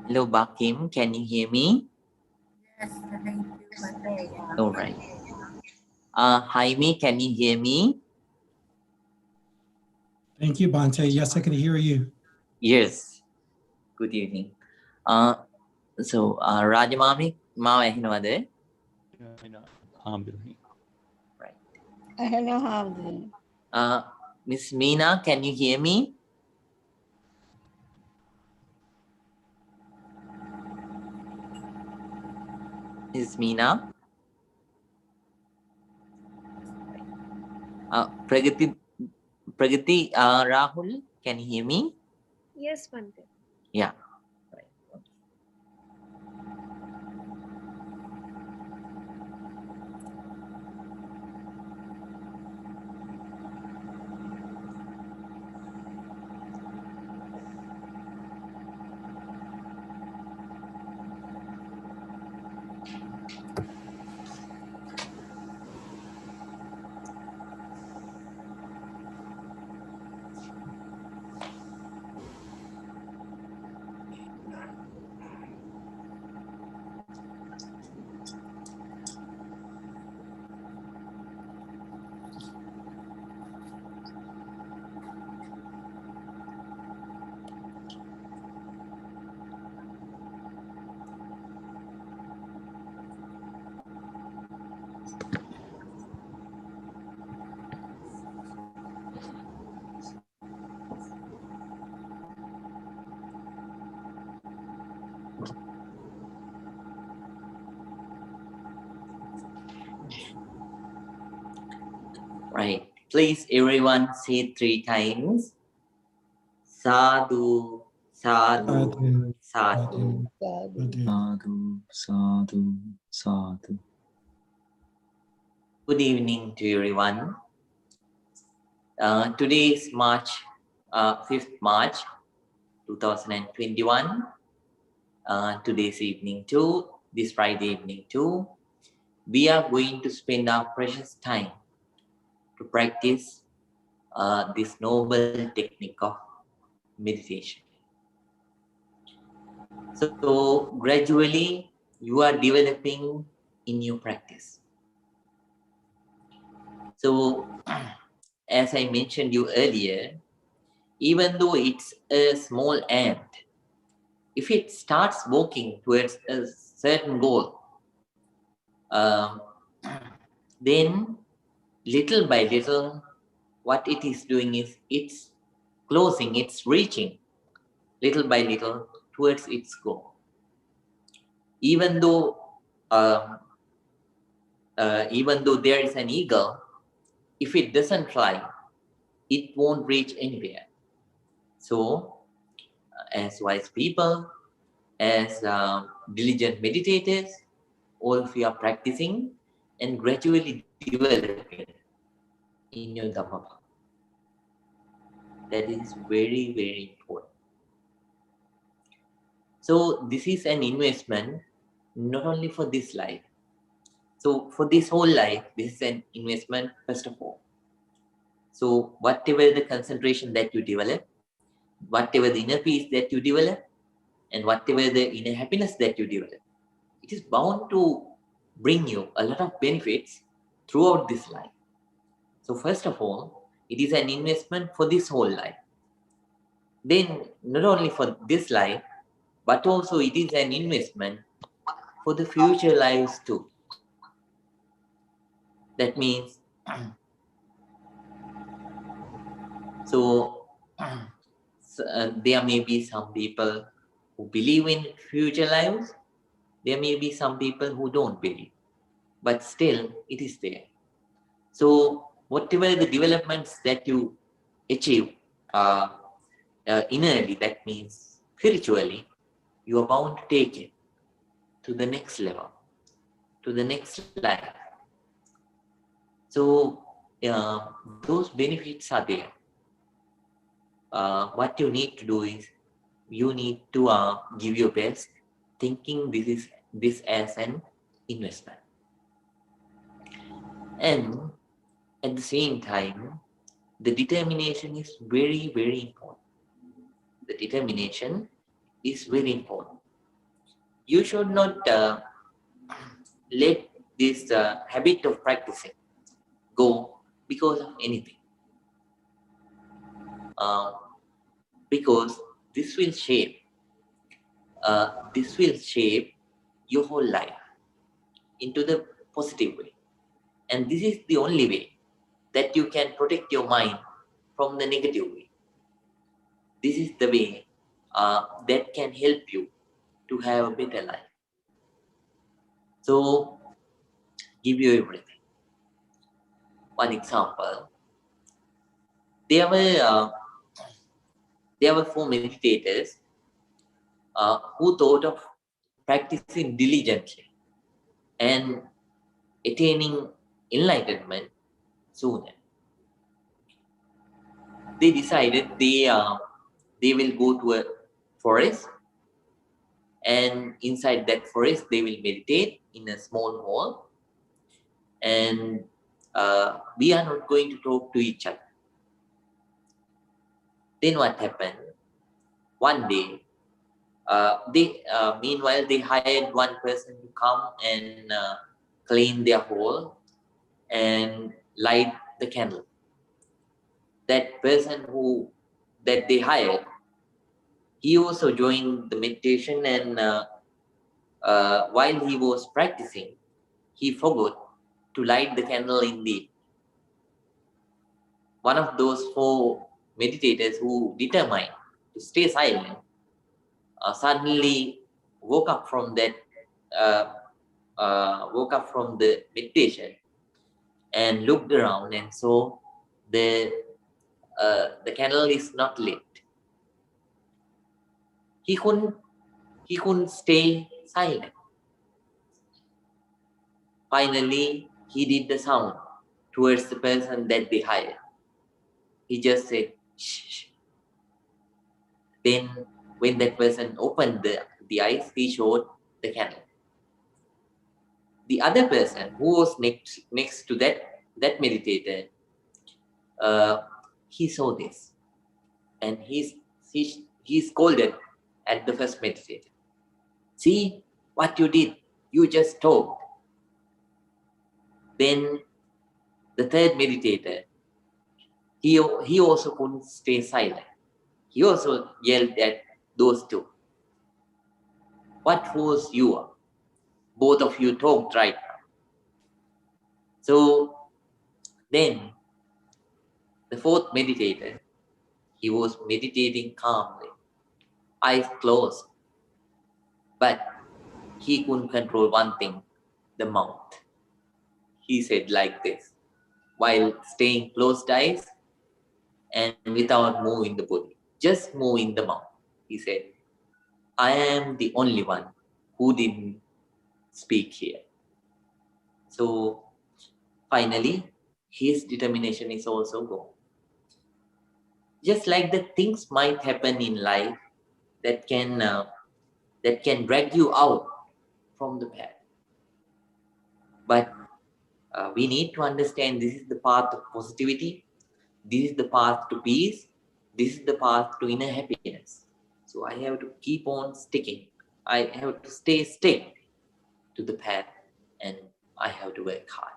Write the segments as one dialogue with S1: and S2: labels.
S1: Hello, Bakim. Can you hear me?
S2: Yes, thank you, Bante.
S1: All right. Jaime, can you hear me?
S3: Thank you, Bante. Yes, I can hear you.
S1: Yes. Good evening. So, Rajamami, Mama Hinwade. Right. Miss Meena, can you hear me? Miss Meena? Pragati, Rahul, can you hear me?
S4: Yes, Bante.
S1: Yeah. Right. Please, everyone, say 3 times. Sadhu, sadhu, sadhu.
S3: Sadhu.
S1: Sadhu, sadhu. Good evening to everyone. Today is 5th March 2021. Today's evening too, this Friday evening too, we are going to spend our precious time to practice this noble technique of meditation. So gradually you are developing in your practice. So as I mentioned you earlier, even though it's a small ant, if it starts walking towards a certain goal, then little by little, what it is doing is it's closing, it's reaching little by little towards its goal. Even though there is an eagle, if it doesn't fly, it won't reach anywhere. So, as wise people, as diligent meditators, all of you are practicing and gradually developing in your Dhamma. That is very, very important. So this is an investment not only for this life. So for this whole life, this is an investment first of all. So whatever the concentration that you develop, whatever the inner peace that you develop, and whatever the inner happiness that you develop, it is bound to bring you a lot of benefits throughout this life. So first of all, it is an investment for this whole life. Then not only for this life, but also it is an investment for the future lives too. That means, there may be some people who believe in future lives. There may be some people who don't believe, but still it is there. So whatever the developments that you achieve innerly, that means spiritually, you are bound to take it to the next level, to the next life. So those benefits are there. What you need to do is you need to give your best, thinking this as an investment. And at the same time, the determination is very, very important. The determination is very important. You should not let this habit of practicing go because of anything. Because this will shape your whole life into the positive way. And this is the only way that you can protect your mind from the negative way. This is the way that can help you to have a better life. So, give you everything. One example, there were 4 meditators who thought of practicing diligently and attaining enlightenment sooner. They decided they will go to a forest, and inside that forest they will meditate in a small hall, and we are not going to talk to each other. Then what happened? One day, meanwhile they hired one person to come and clean their hall and light the candle. That person that they hired, he also joined the meditation, and while he was practicing, he forgot to light the candle indeed. One of those 4 meditators who determined to stay silent suddenly woke up from the meditation and looked around and saw the candle is not lit. He couldn't stay silent. Finally, he did the sound towards the person that they hired. He just said, shh. Then when that person opened the eyes, he showed the candle. The other person who was next to that meditator, he saw this, and he scolded at the first meditator. See what you did? You just talked. Then the third meditator, he also couldn't stay silent. He also yelled at those 2. What was you? Both of you talked right now. So then the 4th meditator, he was meditating calmly, eyes closed, but he couldn't control one thing, the mouth. He said like this, while staying closed eyes and without moving the body, just moving the mouth. He said, I am the only one who didn't speak here. So finally, his determination is also gone. Just like the things might happen in life that can drag you out from the path. But we need to understand this is the path of positivity. This is the path to peace. This is the path to inner happiness. So I have to keep on sticking. I have to stick to the path, and I have to work hard.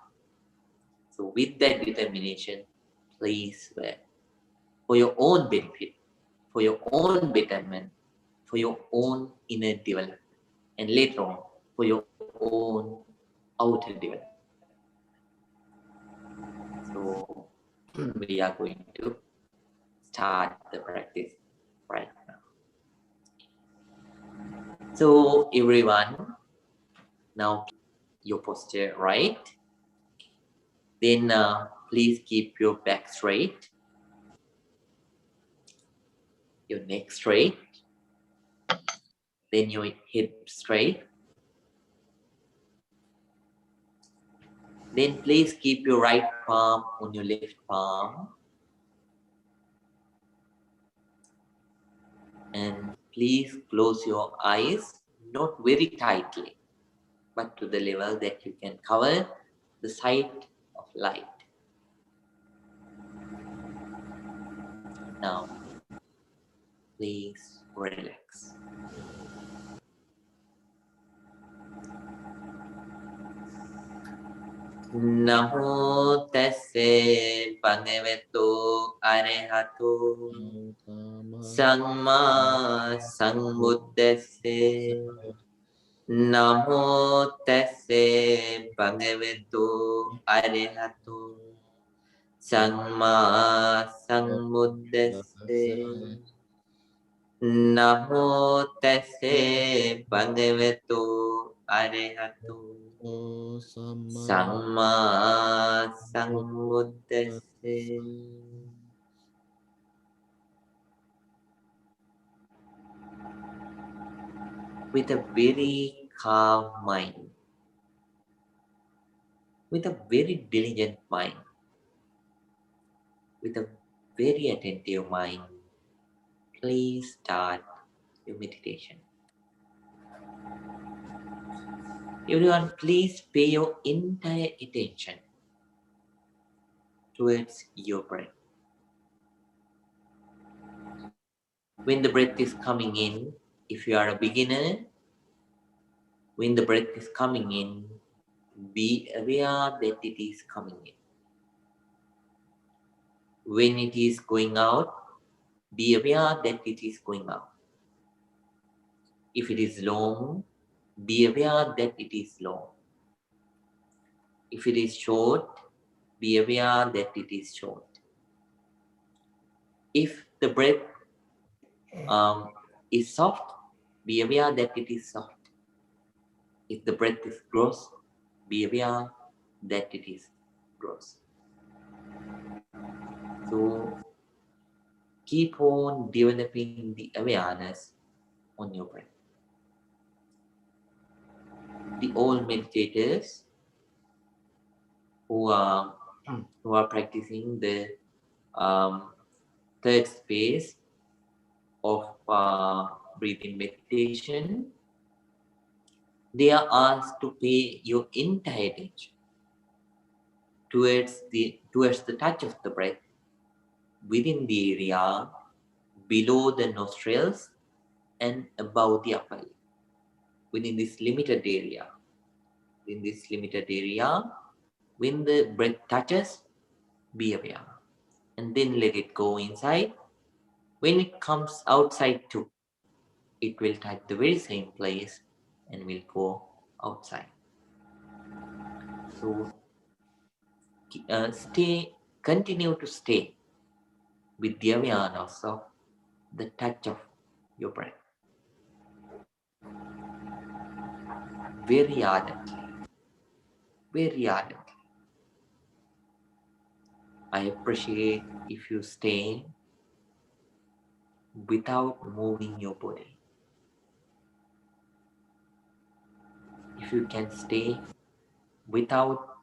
S1: So with that determination, please work for your own benefit, for your own betterment, for your own inner development, and later on for your own outer development. So we are going to start the practice right now. So everyone, now keep your posture right. Then please keep your back straight, your neck straight, then your head straight. Then please keep your right palm on your left palm, and please close your eyes, not very tightly, but to the level that you can cover the sight of light. Now, please relax. Namo tesse bhagavato arahato samma sambuddhassa. Namo tesse bhagavato arahato samma sambuddhassa. Namo tesse bhagavato arahato samma sambuddhassa. With a very calm mind, with a very diligent mind, with a very attentive mind, please start your meditation. Everyone, please pay your entire attention towards your breath. When the breath is coming in, if you are a beginner, when the breath is coming in, be aware that it is coming in. When it is going out, be aware that it is going out. If it is long, be aware that it is long. If it is short, be aware that it is short. If the breath is soft, be aware that it is soft. If the breath is gross, be aware that it is gross. So keep on developing the awareness on your breath. The old meditators who are practicing the third phase of breathing meditation, they are asked to pay your entire attention towards the touch of the breath within the area below the nostrils and above the upper lip. Within this limited area, when the breath touches, be aware, and then let it go inside. When it comes outside too, it will touch the very same place and will go outside. So continue to stay with the awareness of the touch of your breath. Very ardently. Very ardently. I appreciate if you stay without moving your body. If you can stay without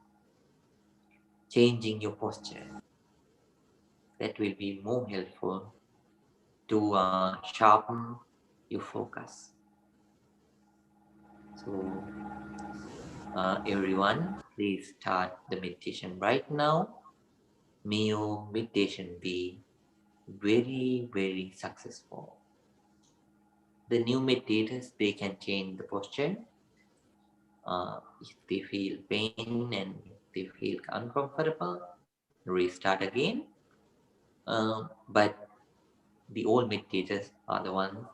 S1: changing your posture, that will be more helpful to sharpen your focus. So everyone, please start the meditation right now. May your meditation be very, very successful. The new meditators, they can change the posture if they feel pain and if they feel uncomfortable, restart again. But the old meditators are the ones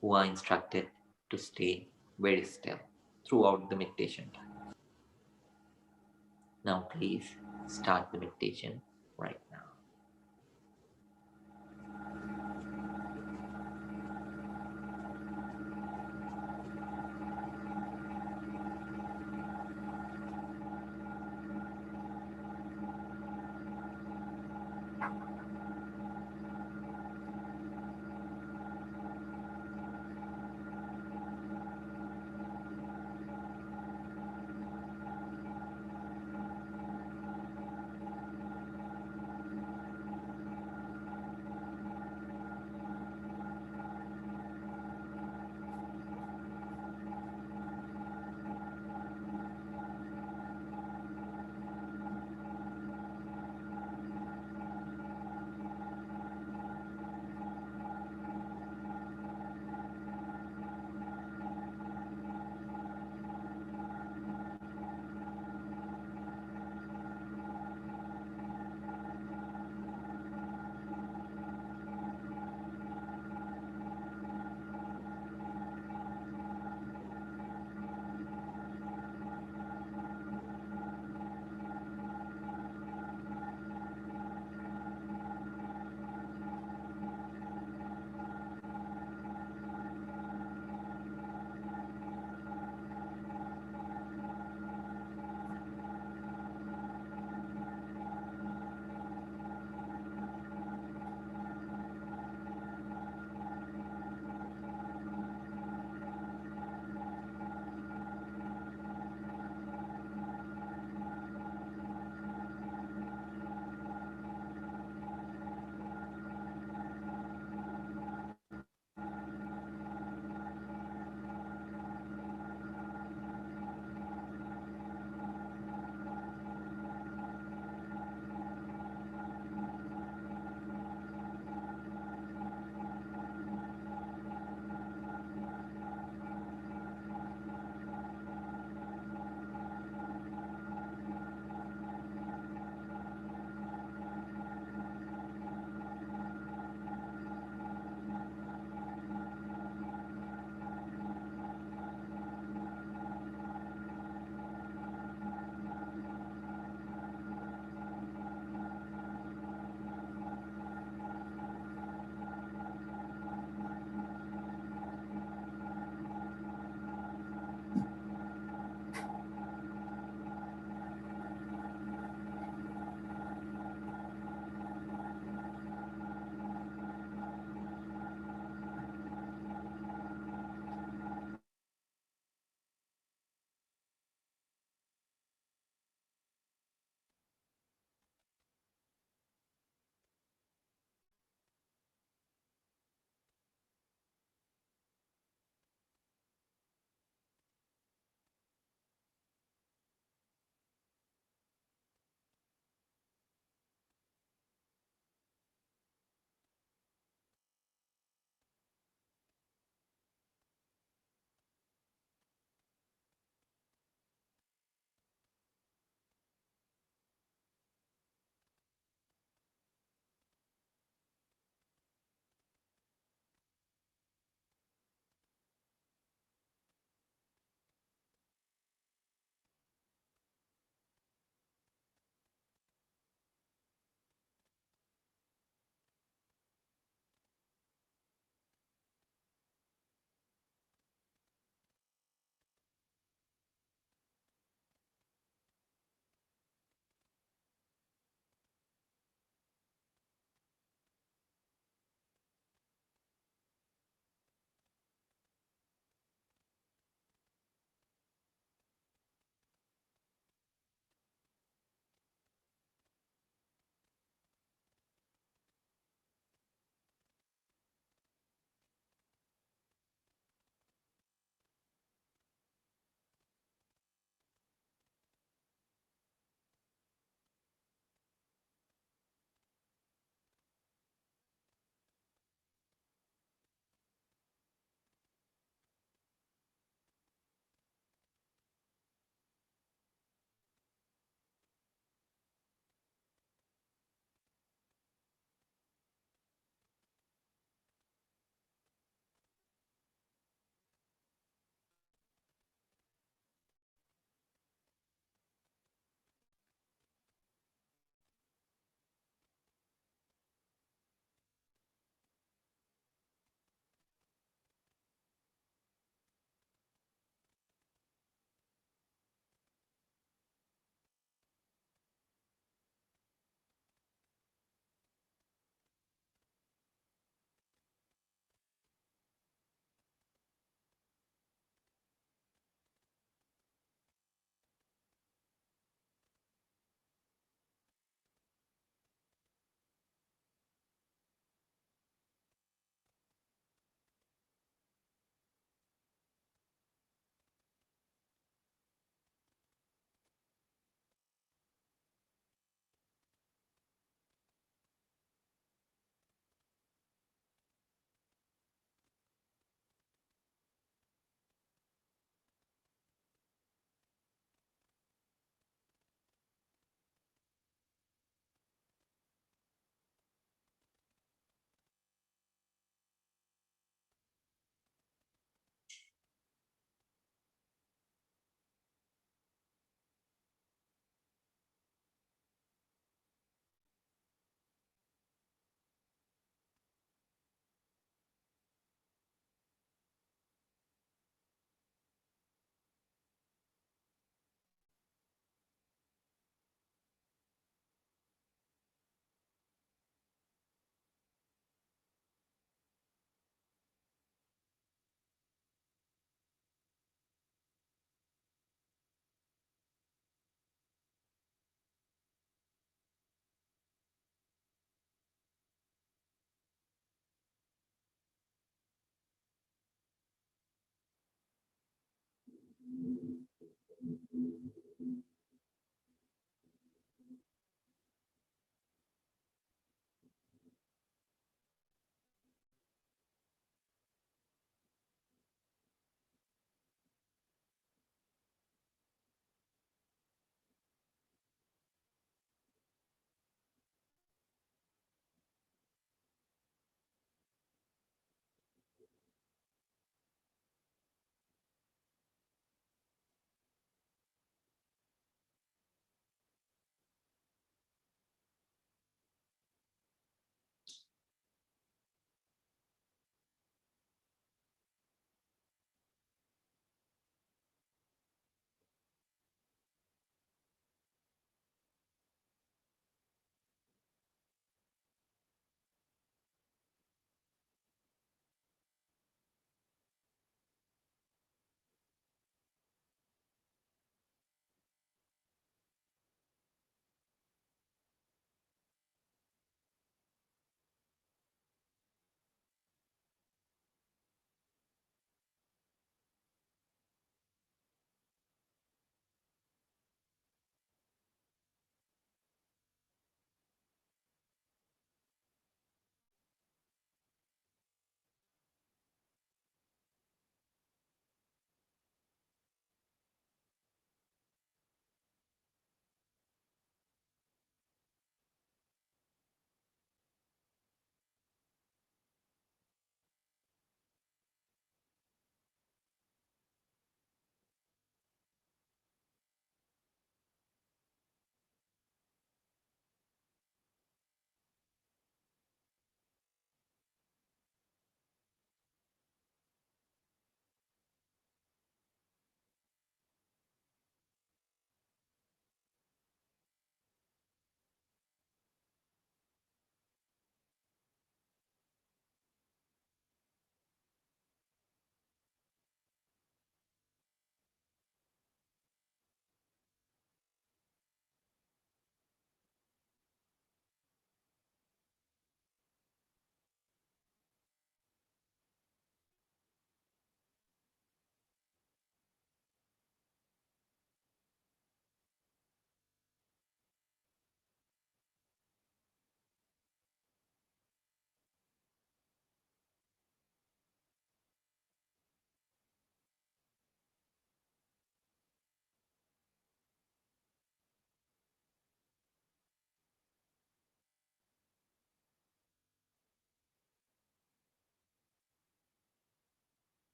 S1: who are instructed to stay very still throughout the meditation time. Now please start the meditation right now.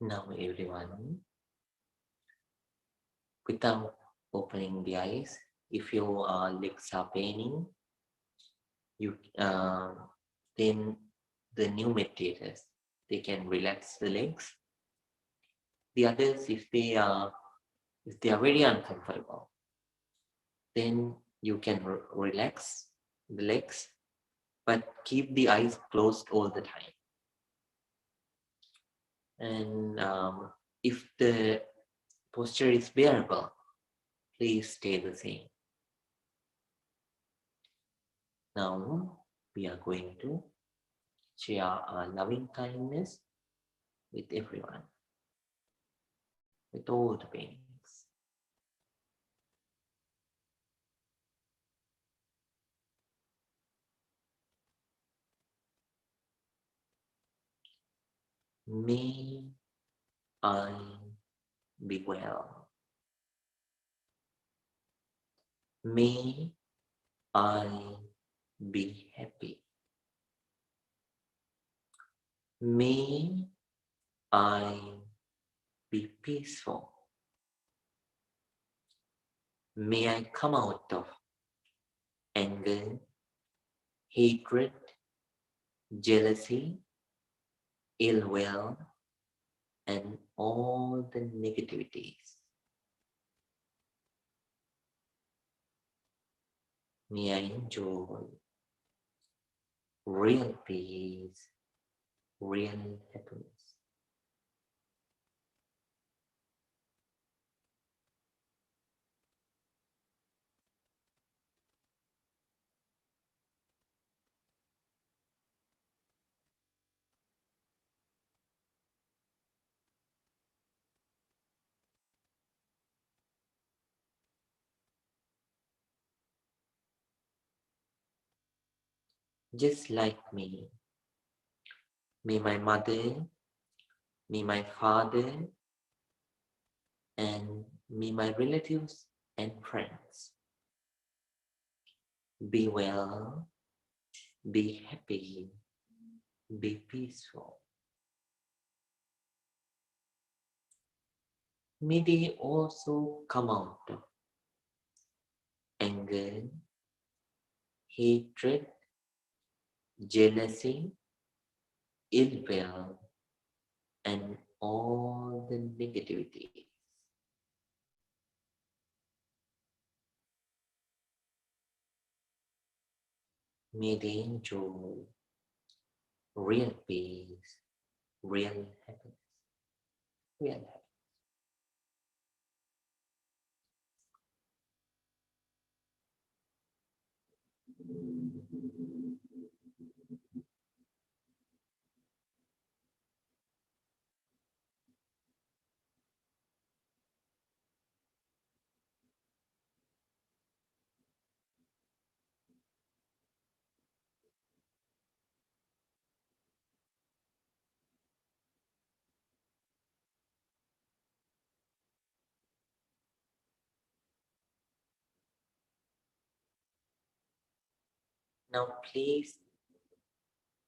S1: Now everyone, without opening the eyes, if your legs are paining, you then the new meditators, they can relax the legs. The others, if they are very uncomfortable, then you can relax the legs, but keep the eyes closed all the time. And if the posture is bearable, please stay the same. Now we are going to share our loving kindness with everyone, with all the beings. May I be well. May I be happy. May I be peaceful. May I come out of anger, hatred, jealousy, ill will, and all the negativities. May I enjoy real peace, real happiness. Just like me, may my mother, may my father, and may my relatives and friends be well, be happy, be peaceful. May they also come out of anger, hatred, jealousy, ill will, and all the negativity. May they enjoy real peace, real happiness, real happiness. Now please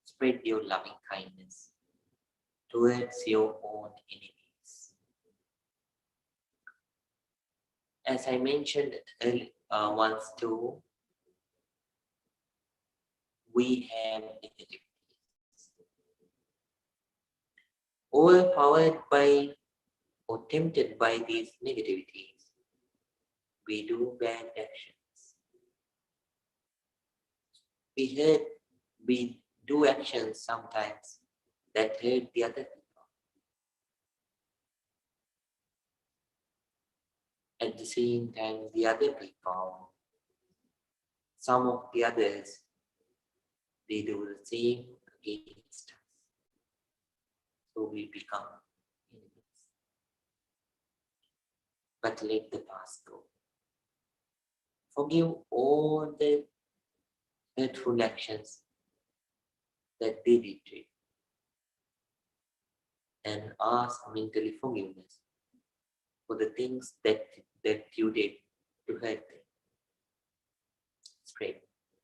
S1: spread your loving kindness towards your own enemies. As I mentioned earlier, once too, we have negativities. Overpowered by or tempted by these negativities, we do bad actions. We do actions sometimes that hurt the other people. At the same time, the other people, some of the others, they do the same against us. So we become enemies. But let the past go. Forgive all the hurtful actions that they did to you, and ask mentally forgiveness for the things that you did to hurt them. Spread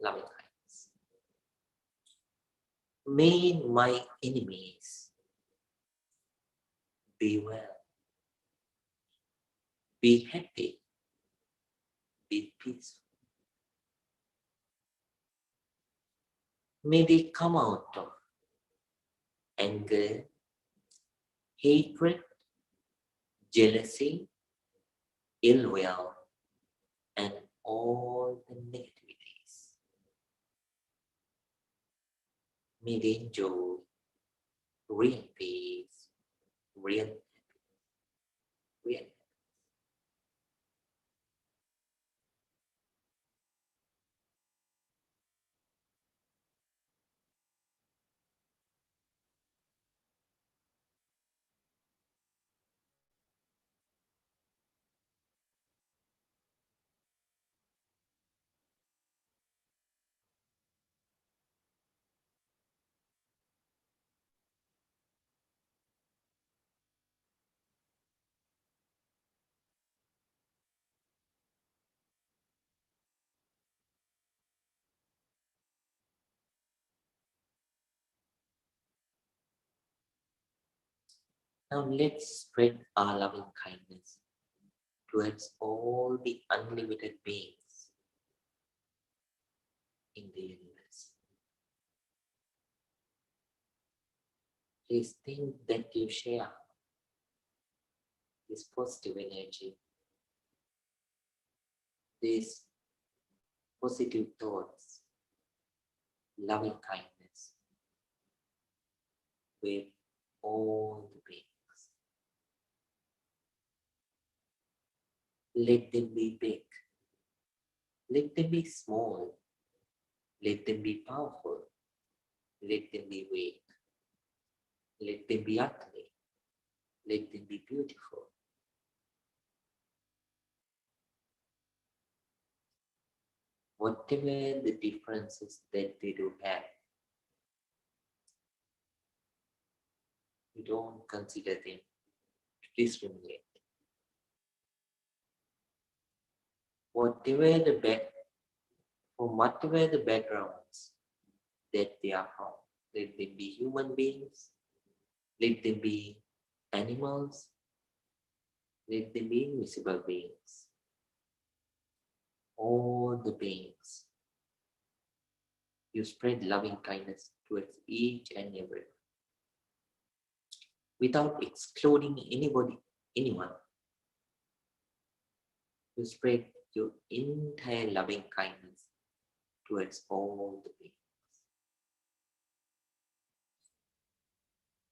S1: loving kindness. May my enemies be well, be happy, be peaceful. May they come out of anger, hatred, jealousy, ill will, and all the negativities. May they enjoy real peace, real happiness, real. Now let's spread our loving kindness towards all the unlimited beings in the universe. Please think that you share this positive energy, these positive thoughts, loving kindness with all the beings. Let them be big, let them be small, let them be powerful, let them be weak, let them be ugly, let them be beautiful. Whatever the differences that they do have, we don't consider them to discriminate. Whatever the from whatever the backgrounds that they are from, let them be human beings, let them be animals, let them be invisible beings. All the beings, you spread loving kindness towards each and everyone without excluding anyone. You spread your entire loving kindness towards all the beings.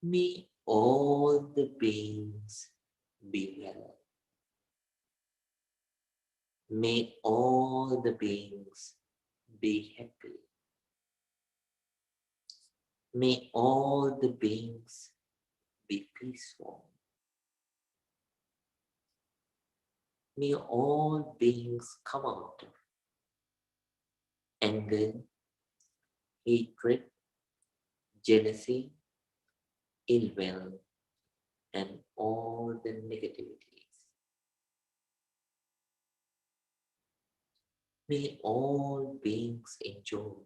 S1: May all the beings be well. May all the beings be happy. May all the beings be peaceful. May all beings come out of anger, hatred, jealousy, ill will, and all the negativities. May all beings enjoy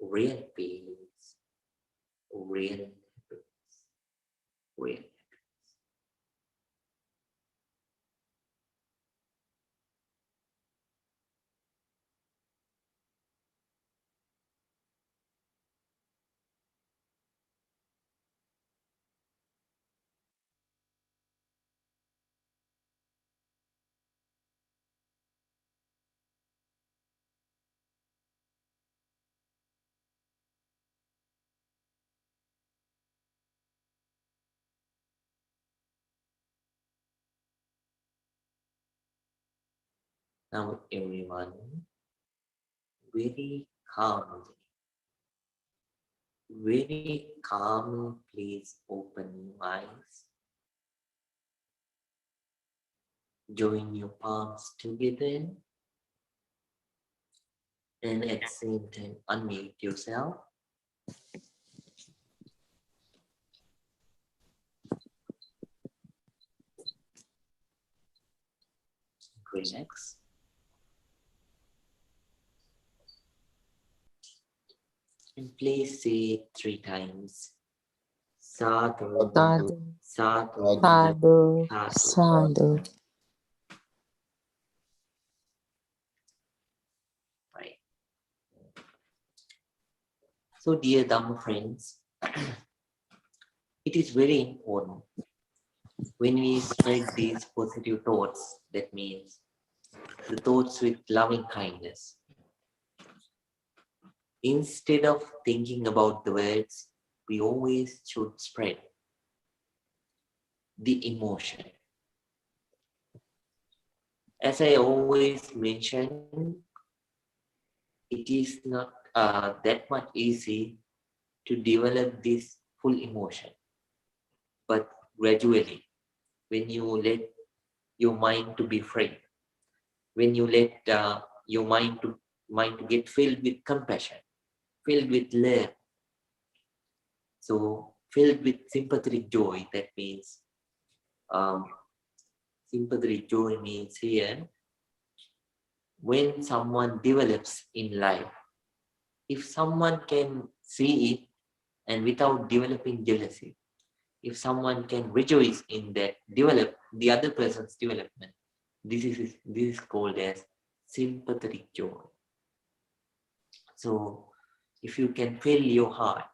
S1: real peace, real happiness, real. Now everyone, very calmly, please open your eyes. Join your palms together and at the same time unmute yourself. Relax. And please say it 3 times. Sadhu,
S2: Sadhu,
S1: sadhu,
S2: sadhu,
S1: sadhu.
S2: sadhu.
S1: Right. So, dear Dhamma friends, it is very important when we spread these positive thoughts, that means the thoughts with loving kindness. Instead of thinking about the words, we always should spread the emotion. As I always mention, it is not that much easy to develop this full emotion. But gradually, when you let your mind to be free, when you let your mind to get filled with compassion, filled with love, so filled with sympathetic joy, that means sympathetic joy means here, when someone develops in life, if someone can see it and without developing jealousy, if someone can rejoice in that, develop the other person's development, this is called as sympathetic joy. So if you can fill your heart,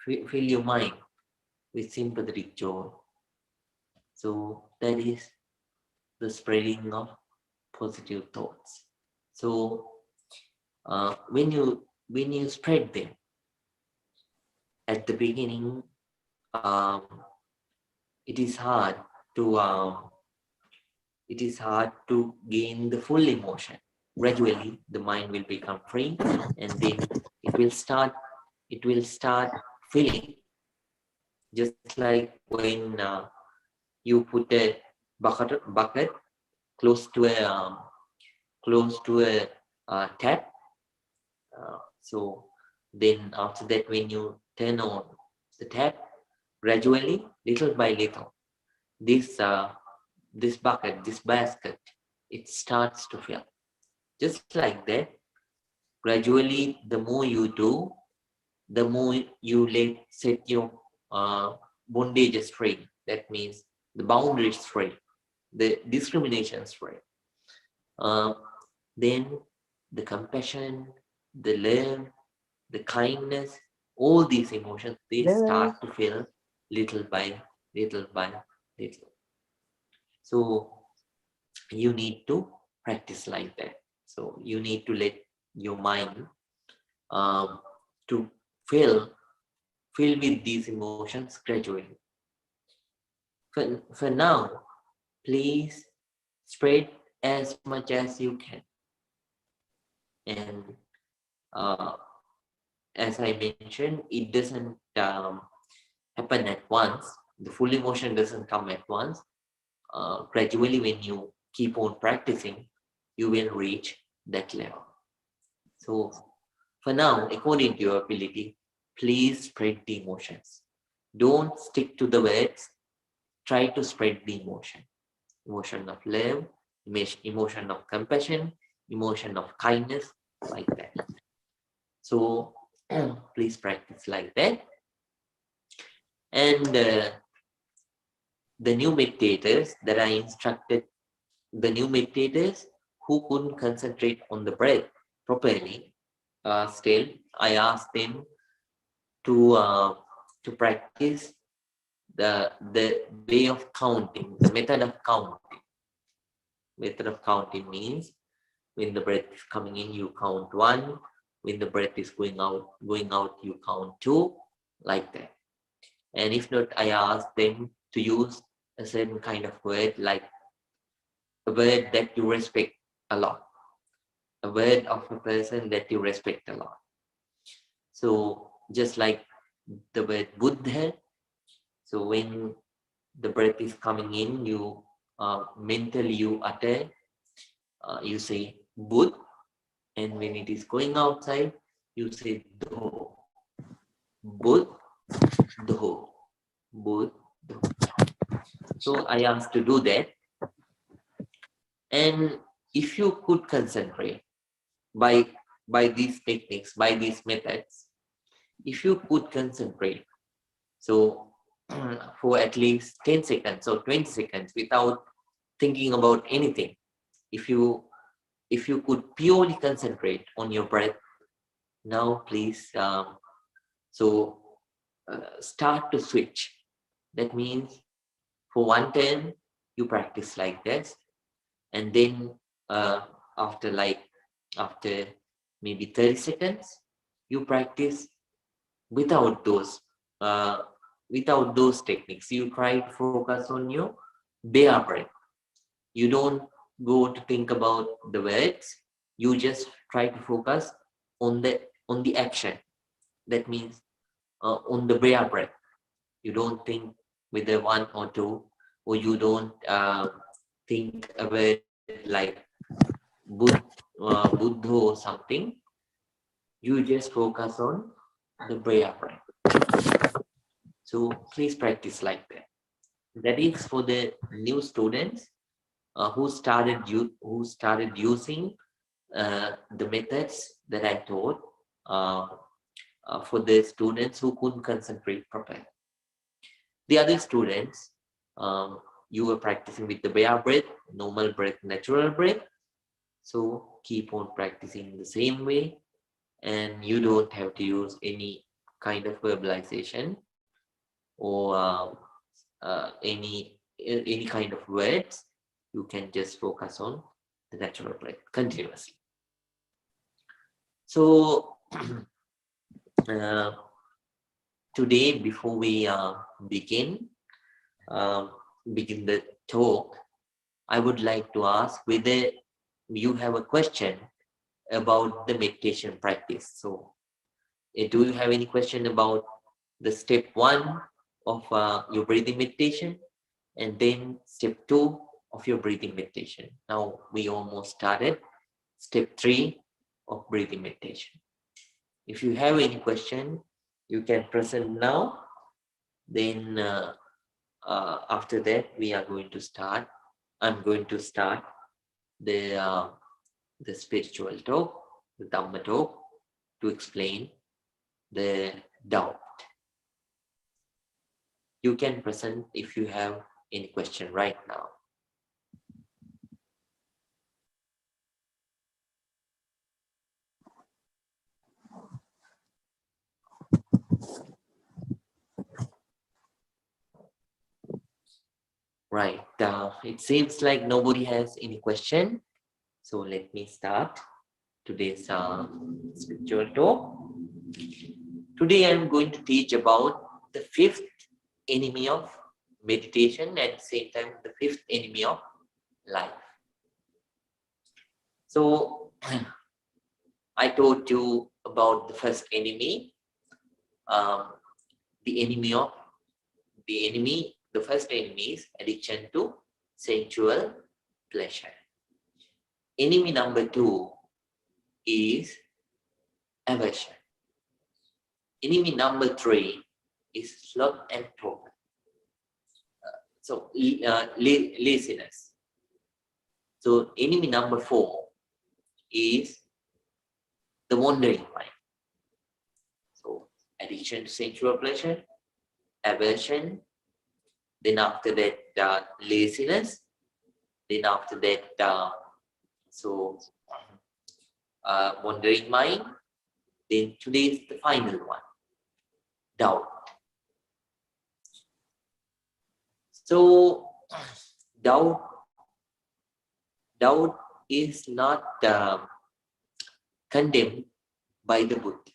S1: fill your mind with sympathetic joy, so that is the spreading of positive thoughts. So when you spread them at the beginning, it is hard to gain the full emotion. Gradually, the mind will become free, and then it will start feeling, just like when you put a bucket close to a tap. So then after that, when you turn on the tap, gradually, little by little, this bucket, this basket, it starts to fill. Just like that, gradually, the more you do, the more you set your bondages free. That means the boundaries free, the discriminations free. Then the compassion, the love, the kindness, all these emotions, they start to fill little by little. So you need to practice like that. So you need to let your mind to fill with these emotions gradually. For now, please spread as much as you can. And as I mentioned, it doesn't happen at once. The full emotion doesn't come at once. Gradually, when you keep on practicing, you will reach that level. So for now, according to your ability, please spread the emotions. Don't stick to the words. Try to spread the emotion. Emotion of love, emotion of compassion, emotion of kindness, like that. So please practice like that. And the new meditators that I instructed, the new meditators who couldn't concentrate on the breath properly, still I asked them to practice the way of counting, the method of counting. Method of counting means when the breath is coming in, you count 1. When the breath is going out, you count 2, like that. And if not, I asked them to use a certain kind of word, like a word that you respect a lot, a word of a person that you respect a lot. So just like the word Buddha, so when the breath is coming in, you mentally you utter, you say Bud, and when it is going outside, you say Do. Bud, Do. Bud, Do. So I asked to do that. And if you could concentrate by these techniques, by these methods, if you could concentrate, so for at least 10 seconds or 20 seconds without thinking about anything. If you could purely concentrate on your breath now, please. Start to switch. That means for 1 turn you practice like this, and then after maybe 30 seconds you practice without those techniques. You try to focus on your bare breath. You don't go to think about the words. You just try to focus on the action. That means on the bare breath. You don't think with the one or two, or you don't think a word like Buddha or something. You just focus on the bare breath. So please practice like that. That is for the new students who started using the methods that I taught for the students who couldn't concentrate properly. The other students, you were practicing with the bare breath, normal breath, natural breath. So keep on practicing the same way, and you don't have to use any kind of verbalization or any kind of words. You can just focus on the natural breath continuously. So today, before we begin the talk, I would like to ask whether you have a question about the meditation practice. So do you have any question about the step 1 of your breathing meditation, and then step 2 of your breathing meditation? Now we almost started step 3 of breathing meditation. If you have any question, you can present now. Then after that, we are going to start. I'm going to start the spiritual talk, the Dhamma talk, to explain the doubt. You can present if you have any question right now. Right. It seems like nobody has any question. So let me start today's spiritual talk. Today I'm going to teach about the 5th enemy of meditation, at the same time the 5th enemy of life. So I told you about the first enemy. The first enemy is addiction to sensual pleasure. Enemy number 2 is aversion. Enemy number 3 is sloth and torpor. Laziness. So enemy number 4 is the wandering mind. So addiction to sensual pleasure, aversion, then after that laziness, then after that wandering mind, then today is the final one, doubt. So doubt is not condemned by the Buddha.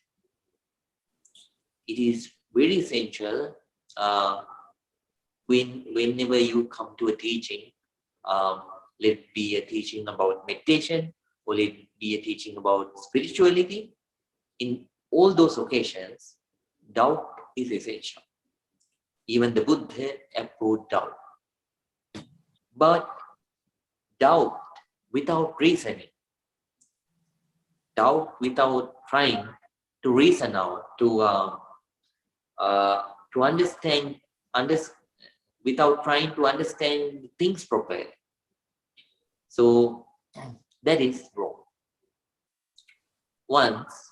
S1: It is very essential whenever you come to a teaching, let it be a teaching about meditation, or let it be a teaching about spirituality. In all those occasions, doubt is essential. Even the Buddha approved doubt. But doubt without reasoning, doubt without trying to reason out, to understand, without trying to understand things properly. So that is wrong. Once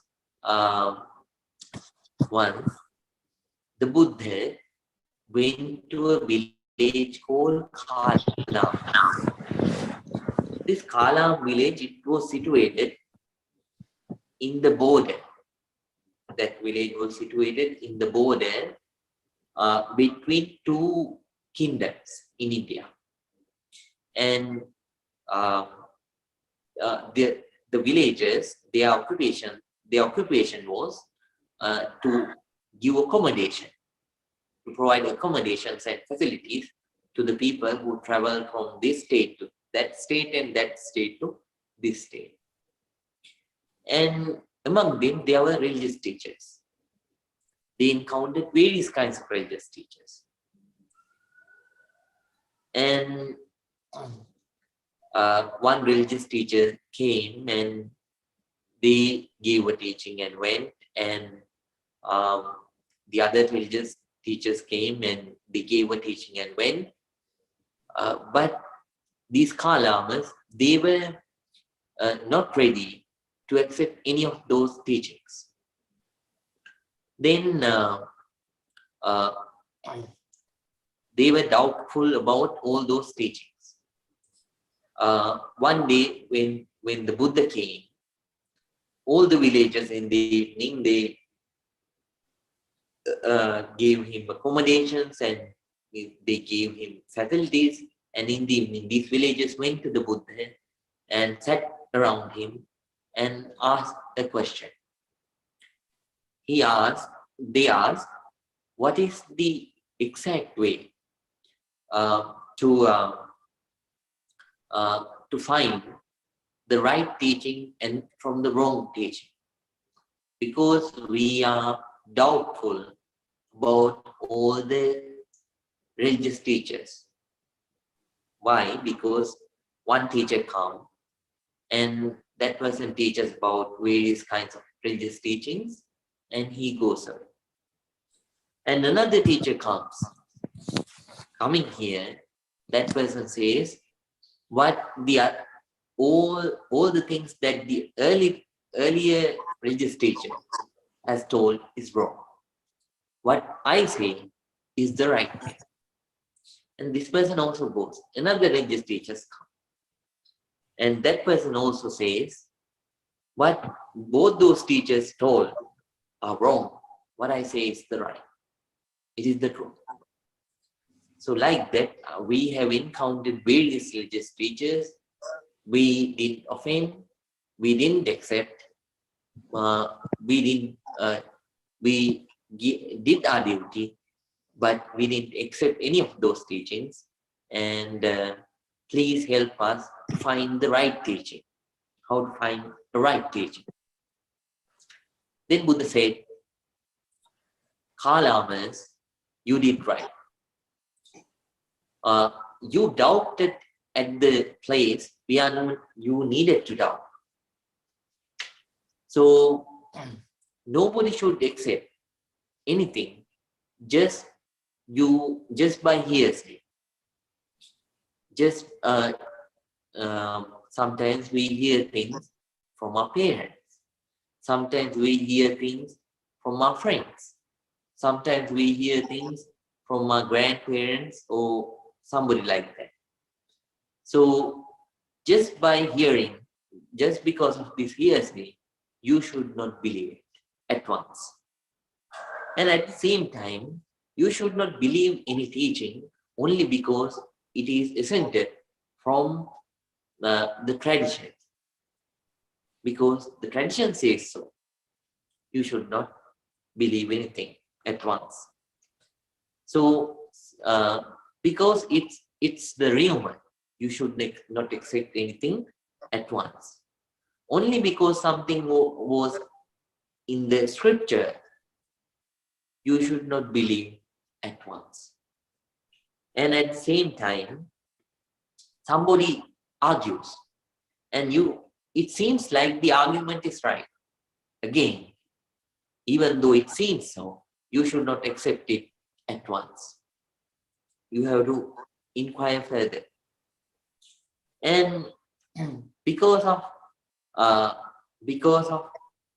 S1: the Buddha went to a village called Kala. This Kala village, it was situated in the border. That village was situated in the border between two kingdoms in India. And the villagers, their occupation was to give accommodation, to provide accommodations and facilities to the people who travel from this state to that state and that state to this state. And among them, there were religious teachers. They encountered various kinds of religious teachers. And one religious teacher came and they gave a teaching and went, and the other religious teachers came and they gave a teaching and went. But these Kalamas, they were not ready to accept any of those teachings. Then they were doubtful about all those teachings. One day when the Buddha came, all the villagers in the evening, they gave him accommodations and they gave him facilities. And in the evening, these villagers went to the Buddha and sat around him and asked a question. They asked, what is the exact way to find the right teaching and from the wrong teaching? Because we are doubtful about all the religious teachers. Why? Because one teacher comes and that person teaches about various kinds of religious teachings and he goes away. And another teacher comes. Coming here, that person says what all the things that the earlier religious teacher has told is wrong. What I say is the right thing. And this person also goes. Another religious teacher comes. And that person also says, what both those teachers told are wrong. What I say is the right. It is the truth. So like that, we have encountered various religious teachers. We didn't offend. We didn't accept. We did our duty, but we didn't accept any of those teachings. And please help us to find the right teaching. How to find the right teaching. Then Buddha said, Kalamas, you did right. You doubted at the place where you needed to doubt. So nobody should accept anything just by hearsay. Just sometimes we hear things from our parents. Sometimes we hear things from our friends. Sometimes we hear things from our grandparents or somebody like that. So just by hearing, just because of this hearsay, you should not believe it at once. And at the same time, you should not believe any teaching only because it is ascended from the tradition. Because the tradition says so. You should not believe anything at once. So because it's the real one, you should not accept anything at once. Only because something was in the scripture, you should not believe at once. And at the same time, somebody argues and it seems like the argument is right. Again, even though it seems so, you should not accept it at once. You have to inquire further. And because of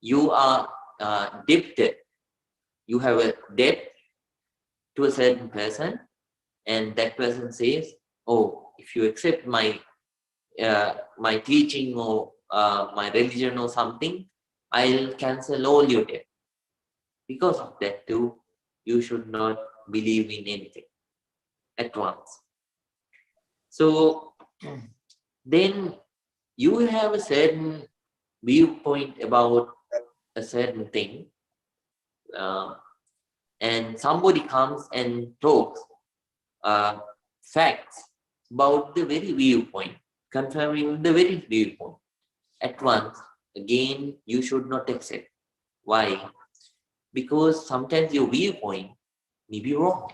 S1: you are debted, you have a debt, to a certain person, and that person says, "Oh, if you accept my my teaching or my religion or something, I'll cancel all your debt." Because of that too, you should not believe in anything at once. So then you have a certain viewpoint about a certain thing, and somebody comes and talks facts about the very viewpoint, confirming the very viewpoint. At once, again, you should not accept. Why? Because sometimes your viewpoint may be wrong.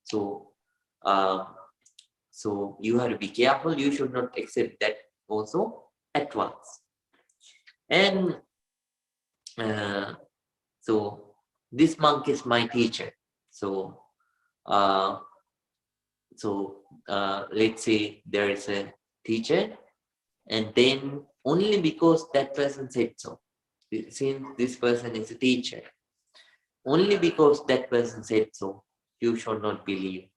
S1: So, so you have to be careful. You should not accept that also at once. And so this monk is my teacher. So, let's say there is a teacher, and then only because that person said so, since this person is a teacher, only because that person said so, you should not believe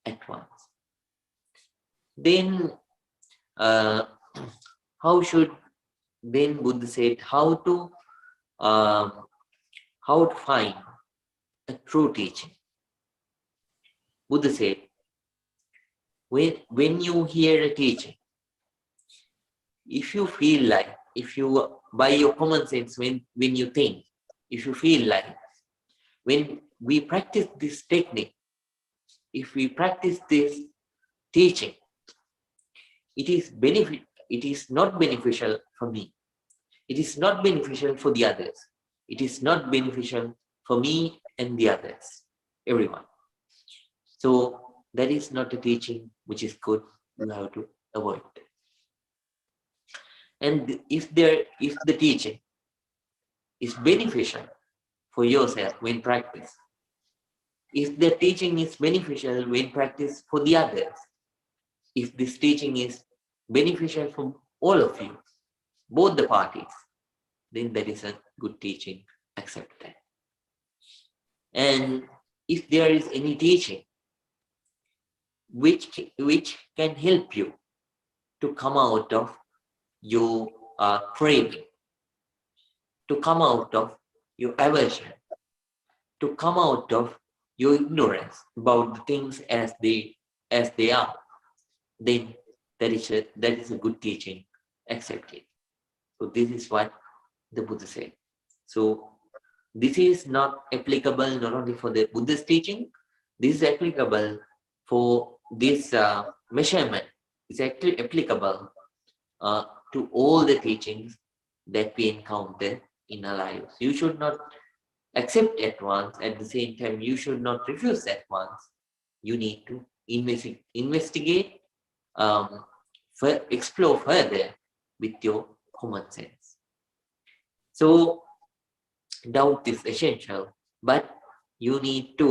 S1: at once. Then how should, then Buddha said how to find a true teaching. Buddha said, when you hear a teaching, if you feel like, if you, by your common sense, when you think, if you feel like, when we practice this technique, if we practice this teaching, it is not beneficial for me. It is not beneficial for the others. It is not beneficial for me and the others, everyone. So that is not a teaching which is good. You have to avoid it. And if the teaching is beneficial for yourself when practice, if the teaching is beneficial when practice for the others, if this teaching is beneficial for all of you, both the parties, then that is a good teaching. Accept that. And if there is any teaching which can help you to come out of your craving, to come out of your aversion, to come out of your ignorance about the things as they are, then that is a good teaching. Accept it. So this is what the Buddha said. So this is not applicable not only for the Buddha's teaching, this is applicable for this measurement. It's actually applicable to all the teachings that we encounter in our lives. You should not accept at once. At the same time, you should not refuse at once. You need to investigate, explore further with your common sense. So doubt is essential, but you need to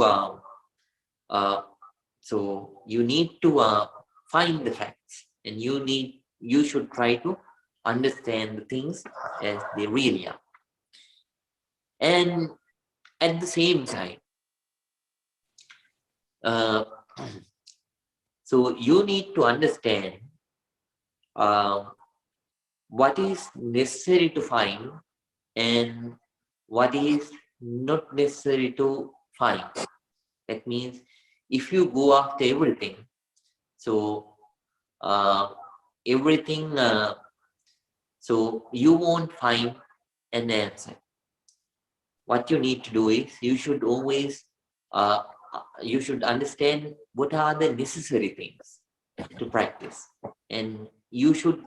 S1: find the facts, and you should try to understand the things as they really are. And at the same time, so you need to understand what is necessary to find and what is not necessary to find. That means if you go after everything, so everything, so you won't find an answer. What you need to do is you should always you should understand what are the necessary things to practice, and you should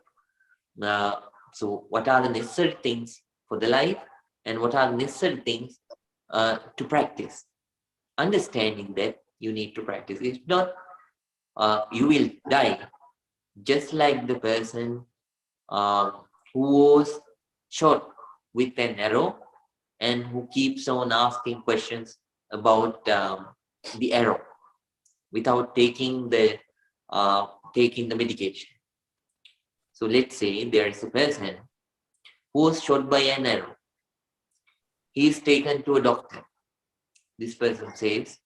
S1: so what are the necessary things for the life, and what are the necessary things to practice. Understanding that you need to practice. If not, you will die, just like the person who was shot with an arrow and who keeps on asking questions about the arrow without taking the medication. So let's say there is a person who was shot by an arrow. He is taken to a doctor. This person says,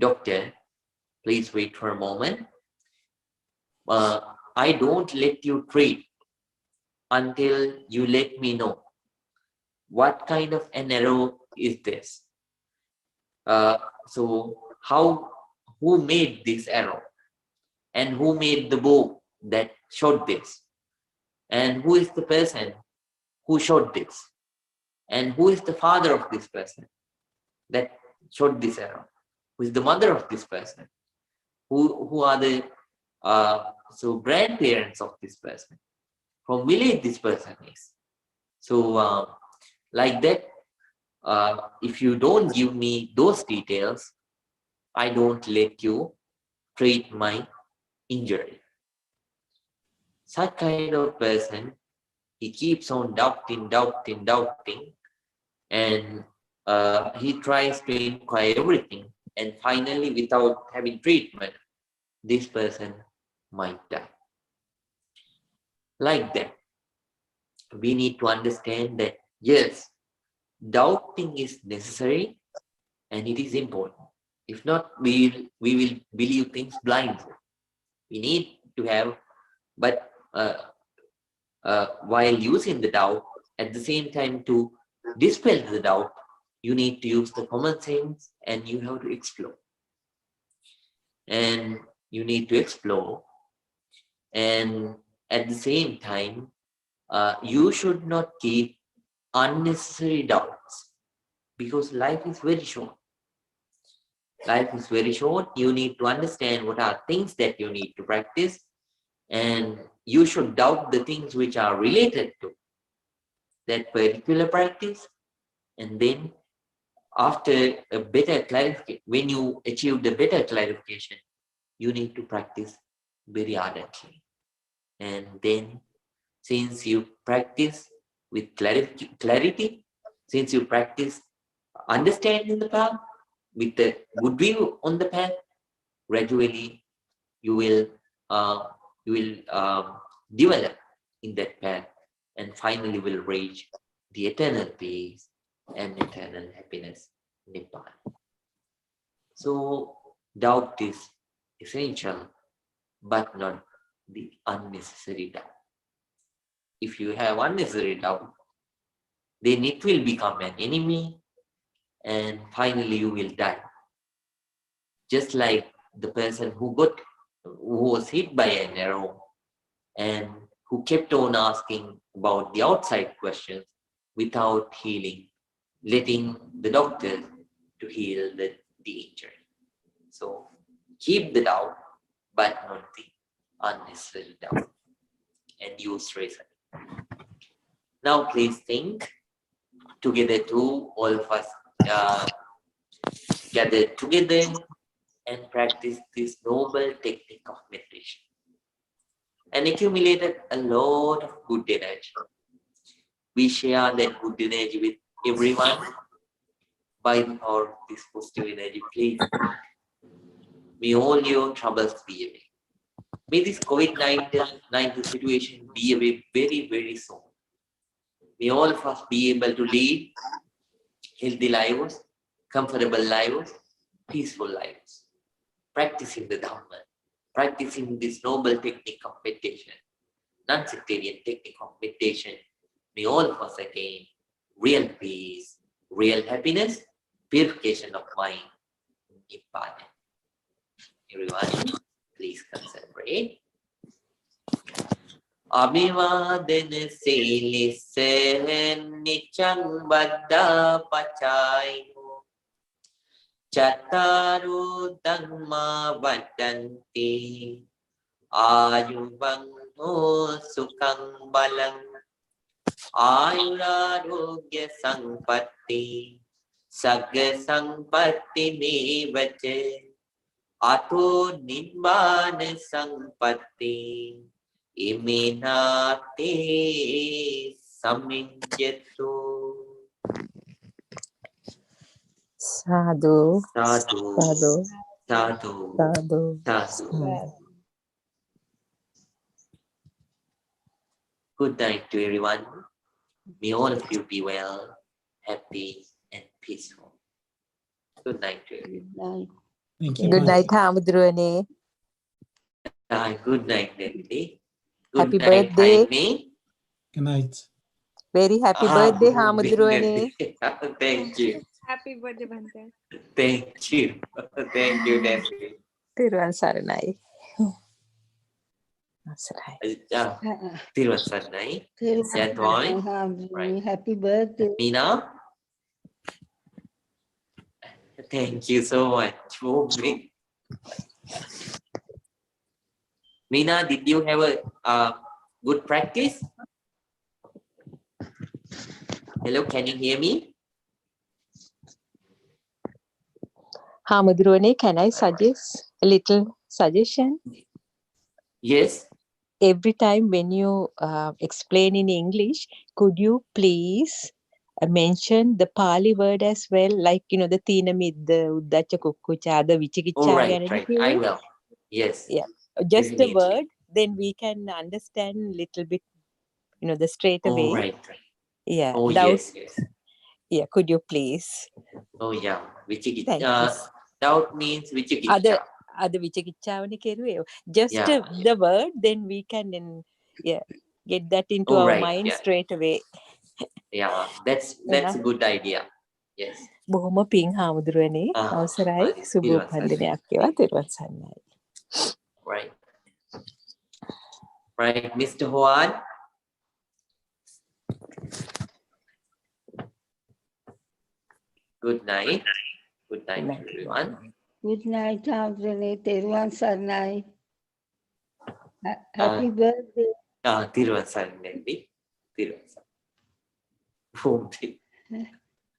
S1: doctor, please wait for a moment. I don't let you treat until you let me know what kind of an arrow is this. So who made this arrow, and who made the bow that shot this, and who is the person who shot this, and who is the father of this person that shot this arrow, who is the mother of this person, who are the grandparents of this person, from village this person is. So like that, if you don't give me those details, I don't let you treat my injury. Such kind of person, he keeps on doubting, and he tries to inquire everything, and finally, without having treatment, this person might die. Like that, we need to understand that yes, doubting is necessary and it is important. If not, we will believe things blindly. We need to have, but while using the doubt, at the same time, to dispel the doubt, you need to use the common sense, and you have to explore. And you need to explore, and at the same time, you should not keep unnecessary doubts, because life is very short. Life is very short. You need to understand what are things that you need to practice, and you should doubt the things which are related to that particular practice. And then after a better clarification, when you achieve the better clarification, you need to practice very ardently. And then, since you practice with clarity, since you practice understanding the path with a good view on the path, gradually you will develop in that path, and finally will reach the eternal peace and eternal happiness, Nibbana. So doubt is essential, but not the unnecessary doubt. If you have unnecessary doubt, then it will become an enemy, and finally you will die. Just like the person who was hit by an arrow and who kept on asking about the outside questions without healing, letting the doctor to heal the injury. So keep the doubt, but not the unnecessary doubt, and use reason. Now please think together too, all of us gather together and practice this noble technique of meditation, and accumulated a lot of good energy. We share that good energy with everyone by the power of this positive energy. Please, may all your troubles be away. May this COVID-19 situation be away very, very soon. May all of us be able to lead healthy lives, comfortable lives, peaceful lives, practicing the Dhamma, practicing this noble technique of meditation, non-sectarian technique of meditation. May all of us attain real peace, real happiness, purification of mind, Nibbana. Everyone, please concentrate. Abhivadana silisse niccang baddha pacayo Chataru dhamma vaddanti ayuvangho sukhang balang ayurarogya sampatti sagga sampatti mevache ato nibbana sampatti iminate samijjatu.
S2: Sadhu,
S1: Sadhu,
S2: sadhu,
S1: sadhu,
S2: sadhu.
S1: sadhu. Good night to everyone. May all of you be well, happy, and peaceful. Good night to everyone.
S2: Bye.
S3: Thank you,
S2: Good night,
S3: Bhante.
S2: Hamudruane.
S1: Good night, Nandy.
S2: Happy
S1: Good night,
S2: birthday.
S1: Jaime.
S3: Good night.
S2: Very happy birthday, Hamudruane.
S1: Thank you.
S4: Happy birthday, Bhante.
S1: Thank you. Thank you, Nandy.
S2: Tiruvan Saranai. Saranai.
S1: Tiruvan Saranai. Sad boy. Right.
S5: Happy birthday.
S1: Meena. Thank you so much. Meena, did you have a good practice? Hello, can you hear me?
S2: Hamudruane, can I suggest a little suggestion?
S1: Yes.
S2: Every time when you explain in English, could you please mention the Pali word as well, like, the Tina Midda, Uddacha Kukkucha, the Vichikicha.
S1: Oh, right. I will. Yes.
S2: Yeah. Just the
S1: Definitely.
S2: word, then we can understand little bit, the straight away.
S1: Oh, right.
S2: Yeah.
S1: Oh,
S2: Doubt.
S1: yes.
S2: Yeah. Could you please?
S1: Oh, yeah.
S2: Thank you.
S1: Doubt means Vichikicha.
S2: Other Vichikicha keruwe. Just
S1: Yeah.
S2: the word, then we can get that into
S1: Oh,
S2: our
S1: right.
S2: mind
S1: Yeah.
S2: straight away.
S1: Yeah. That's a good idea. Yes.
S2: බොහොම පිං හාමුදුරුවනේ අවසරයි සුබ උපන්දිනයක් වේවා තෙරුවන් සරණයි.
S1: Right. Right, Mr. Huan. Good night. Good night, everyone.
S5: Good night, Hamdrene. Teruvan Sarnai. Happy birthday.
S1: Tiruvan Saranai. Tiruvan Saranai.